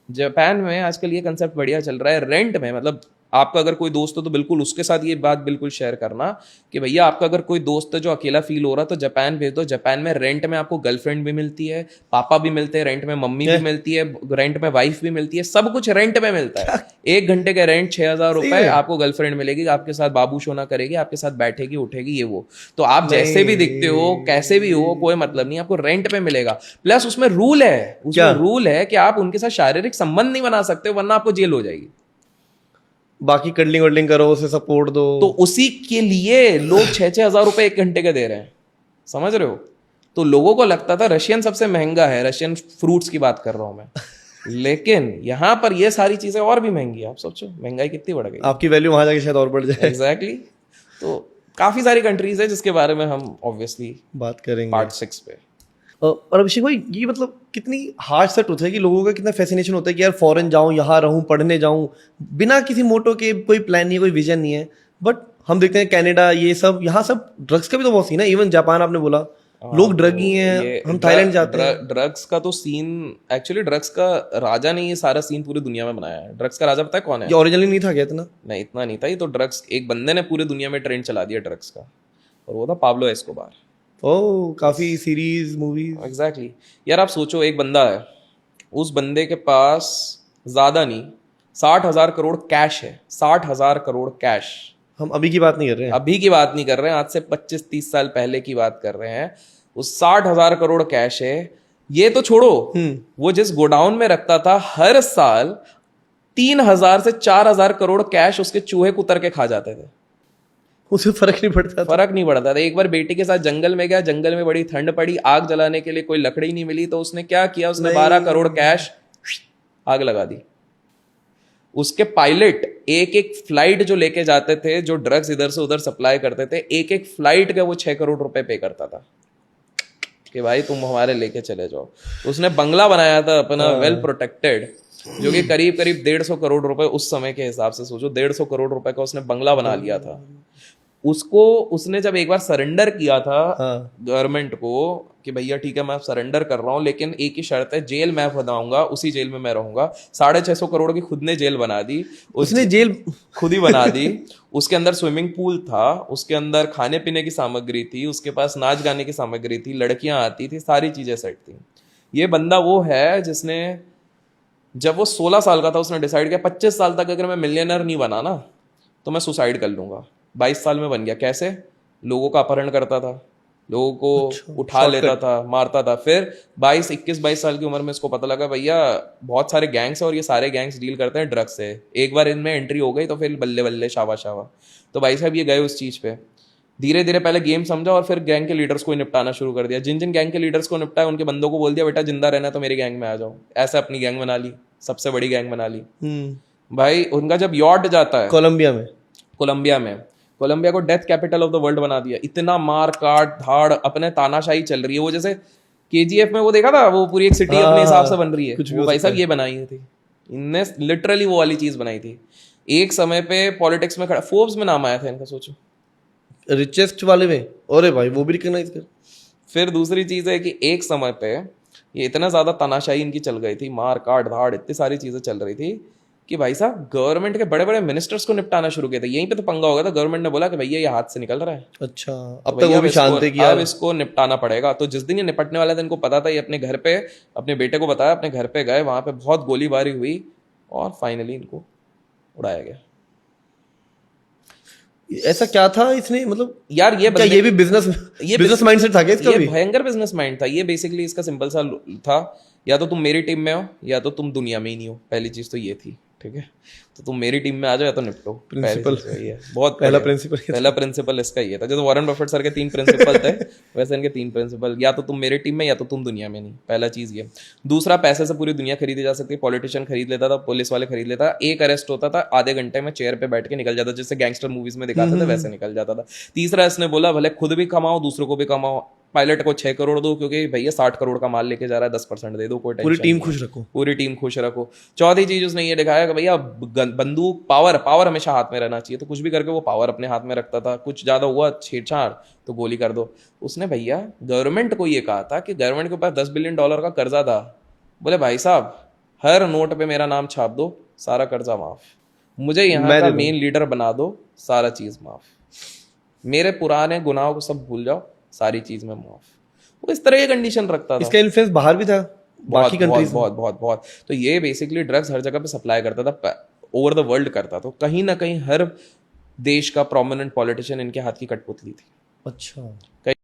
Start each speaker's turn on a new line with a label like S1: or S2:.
S1: Japan में आजकल ये कंसेप्ट बढ़िया चल रहा है, रेंट में, मतलब आपका अगर कोई दोस्त हो तो बिल्कुल उसके साथ ये बात बिल्कुल शेयर करना कि भैया आपका अगर कोई दोस्त है जो अकेला फील हो रहा है तो जापान भेज दो। जापान में रेंट में आपको गर्लफ्रेंड भी मिलती है, पापा भी मिलते हैं रेंट में, मम्मी भी मिलती है रेंट में, वाइफ भी मिलती है, सब कुछ रेंट में मिलता है। 1 घंटे का रेंट 6,000
S2: सही
S1: रुपए,
S2: में?
S1: आपको गर्लफ्रेंड मिलेगी, आपके साथ बाबू सोना करेगी, आपके साथ बैठेगी उठेगी ये वो। तो आप जैसे भी दिखते हो कैसे भी हो कोई मतलब नहीं, आपको रेंट पे मिलेगा। प्लस उसमें रूल है, उसमें
S2: क्या?
S1: रूल है कि आप उनके साथ शारीरिक संबंध नहीं बना सकते वरना आपको जेल हो जाएगी।
S2: बाकी कटलिंग वटलिंग करो, उसे सपोर्ट दो।
S1: तो उसी के लिए लोग 6,000 रुपए 1 घंटे के दे रहे हैं, समझ रहे हो? तो लोगों को लगता था रशियन सबसे महंगा है, रशियन फ्रूट्स की बात कर रहा हूं मैं, लेकिन यहां पर ये सारी चीजें और भी महंगी है। आप सोचो महंगाई कितनी बढ़ गई।
S2: आपकी वैल्यू वहां जाके शायद और बढ़ जाए।
S1: एग्जैक्टली तो काफी सारी कंट्रीज है जिसके बारे में हम ऑब्वियसली
S2: बात करेंगे।
S1: पार्ट 6 पे।
S2: और अभिषेक भाई, ये मतलब कितनी हार्ड सा ट्रुथ है कि लोगों का कितना फैसिनेशन होता है कि यार फॉरेन जाऊं, यहाँ रहूं, पढ़ने जाऊं, बिना किसी मोटो के, कोई प्लान नहीं है, कोई विजन नहीं है। बट हम देखते हैं कनाडा, ये सब, यहाँ सब ड्रग्स का भी तो बहुत सीन है। इवन जापान आपने बोला, लोग ड्रगी हैं।
S1: ये
S2: हम थाईलैंड जाते हैं।
S1: ड्रग्स का तो सीन, एक्चुअली ड्रग्स का राजा ने ये सारा सीन पूरी दुनिया में बनाया है। ड्रग्स का राजा पता है कौन है?
S2: ये ओरिजिनली नहीं था क्या इतना?
S1: नहीं इतना नहीं था, ये तो ड्रग्स एक बंदे ने पूरी दुनिया में ट्रेंड चला दिया ड्रग्स का, और वो था पाब्लो एस्कोबार।
S2: ओह, काफी सीरीज मूवीज।
S1: एग्जैक्टली यार आप सोचो एक बंदा है, उस बंदे के पास ज्यादा नहीं 60,000 करोड़ कैश है, 60,000 करोड़ कैश।
S2: हम अभी की बात नहीं कर रहे हैं।
S1: अभी की बात नहीं कर रहे हैं, आज से 25-30 साल पहले की बात कर रहे हैं। उस 60,000 करोड़ कैश है। ये तो छोड़ो, वो जिस गोडाउन में रखता था हर साल 3,000 से 4,000 करोड़ कैश उसके चूहे कुतर के खा जाते थे।
S2: उसे फर्क नहीं पड़ता था।
S1: फर्क नहीं पड़ता था। एक बार बेटी के साथ जंगल में गया, जंगल में बड़ी ठंड पड़ी, आग जलाने के लिए कोई लकड़ी नहीं मिली, तो उसने क्या किया, उसने 12 करोड़ कैश आग लगा दी। उसके पायलट एक एक फ्लाइट जो लेके जाते थे, जो ड्रग्स इधर से उधर सप्लाई करते थे, एक एक फ्लाइट का वो 6 करोड़ रुपए पे करता था कि भाई तुम हमारे लेके चले जाओ। उसने बंगला बनाया था अपना वेल प्रोटेक्टेड, जो कि करीब करीब 150 करोड़ रुपए उस समय के हिसाब से, सोचो 150 करोड़ रुपए का उसने बंगला बना लिया था। उसको उसने जब एक बार सरेंडर किया था गवर्नमेंट को कि भैया ठीक है मैं सरेंडर कर रहा हूँ, लेकिन एक ही शर्त है, जेल मैं बनाऊंगा, उसी जेल में मैं रहूंगा। 650 करोड़ की खुद ने जेल बना दी।
S2: उसने जेल
S1: खुद ही बना दी। उसके अंदर स्विमिंग पूल था, उसके अंदर खाने पीने की सामग्री थी, उसके पास नाच गाने की सामग्री थी, लड़कियां आती थी, सारी चीजें सेट थी। ये बंदा वो है जिसने जब वो 16 साल का था उसने डिसाइड किया 25 साल तक अगर मैं मिलियनर नहीं बना ना तो मैं सुसाइड कर लूंगा। 22 साल में बन गया। कैसे? लोगों का अपहरण करता था, लोगों को उठा लेता था, मारता था। फिर 22 साल की उम्र में इसको पता लगा भैया बहुत सारे गैंग्स है और ये सारे गैंग्स डील करते हैं ड्रग्स से, एक बार इनमें एंट्री हो गई तो फिर बल्ले बल्ले शावा शावा। तो भाई साहब ये गए उस चीज पे, धीरे धीरे पहले गेम समझा और फिर गैंग के लीडर्स को निपटाना शुरू कर दिया। जिन जिन गैंग के लीडर्स को निपटाया उनके बंदों को बोल दिया बेटा जिंदा रहना तो मेरी गैंग में आ जाओ। ऐसे अपनी गैंग बना ली, सबसे बड़ी गैंग बना ली। भाई उनका जब यॉर्ड जाता है कोलंबिया में, कोलंबिया को death capital of the world बना दिया। इतना मार काट धाड़, अपने तानाशाही चल रही है। वो जैसे केजीएफ में वो देखा था, वो पूरी एक सिटी अपने हिसाब से बन रही है, वो भाई साहब ये बनाई थी इनने, लिटरली वो वाली चीज बनाई थी। एक समय पे पॉलिटिक्स में खड़ा, फोर्ब्स में नाम आया था इनका, सोचो
S2: रिचेस्ट वाले में। अरे भाई वो भी रिकॉग्नाइज कर।
S1: फिर दूसरी चीज है कि एक समय पे ये इतना ज्यादा तानाशाही इनकी चल गई थी, मार काट धाड़ इतनी सारी चीजें चल रही थी कि भाई साहब गवर्नमेंट के बड़े बड़े मिनिस्टर्स को निपटाना शुरू किया था। यहीं पे तो पंगा हो गया था, गवर्नमेंट ने बोला कि भैया ये हाथ से निकल रहा है।
S2: अच्छा,
S1: तो
S2: अब तक वो भी शांत है कि
S1: अब इसको निपटाना पड़ेगा। तो जिस दिन ये निपटने वाला था इनको पता था, ये अपने घर पे अपने बेटे को बताया, अपने घर पे गए, वहां पे बहुत गोलीबारी हुई और फाइनली इनको उड़ाया गया।
S2: ऐसा क्या था इसने, मतलब
S1: यार ये
S2: क्या ये भी बिजनेस माइंडसेट था क्या इसका?
S1: ये भयंकर बिजनेस माइंड था। ये बेसिकली इसका सिंपल सा था, या तो तुम मेरी टीम में हो या तो तुम दुनिया में ही नहीं हो। पहली चीज तो ये थी, ठीक है, तो तुम मेरी टीम में आ जाओ या तो निपटो।
S2: प्रिंसिपल
S1: ये बहुत
S2: पहला
S1: प्रिंसिपल इसका ये था। जैसे वॉरेन बफेट सर के 3 प्रिंसिपल थे वैसे इनके 3 प्रिंसिपल, या तो तुम मेरी टीम में या तो तुम दुनिया में नहीं। पहला चीज ये। दूसरा, पैसे से पूरी दुनिया खरीदी जा सकती है। पॉलिटिशियन खरीद लेता था, पुलिस वाले खरीद लेता था, एक अरेस्ट होता था आधे घंटे में चेयर पे बैठ के निकल जाता, जैसे गैंगस्टर मूवीज में दिखाते थे वैसे निकल जाता था। तीसरा, इसने बोला भले खुद भी कमाओ दूसरों को भी कमाओ, पायलट को 6 करोड़ दो क्योंकि भैया 60 करोड़ का माल लेके जा रहा है, 10% दे दो, कोई टेंशन
S2: पूरी टीम
S1: नहीं।
S2: खुश रखो,
S1: पूरी टीम खुश रखो। चौथी चीज उसने ये दिखाया कि भैया बंदूक, पावर हमेशा हाथ में रहना चाहिए। तो कुछ भी करके वो पावर अपने हाथ में रखता था। कुछ ज्यादा हुआ छेड़छाड़ तो गोली कर दो। उसने भैया गवर्नमेंट को ये कहा था कि गवर्नमेंट के पास $10 बिलियन का कर्जा था। बोले भाई साहब हर नोट पे मेरा नाम छाप दो, सारा कर्जा माफ। मुझे यहाँ
S2: मैं
S1: का
S2: दे दूं।
S1: मेन लीडर बना दो, सारा चीज माफ। मेरे पुराने गुनाहों को सब भूल जाओ, सारी चीज में माफ। वो इस तरह की कंडीशन रखता था।
S2: इसका इन्फ्लुएंस बाहर भी था,
S1: बहुत
S2: बाकी
S1: बहुत
S2: कंट्रीज में।
S1: बहुत बहुत बहुत। तो ये बेसिकली ड्रग्स हर जगह पे सप्लाई करता था, ओवर द वर्ल्ड करता। तो कहीं ना कहीं हर देश का प्रोमिनेंट पॉलिटिशियन इनके हाथ की कठपुतली थी।
S2: अच्छा।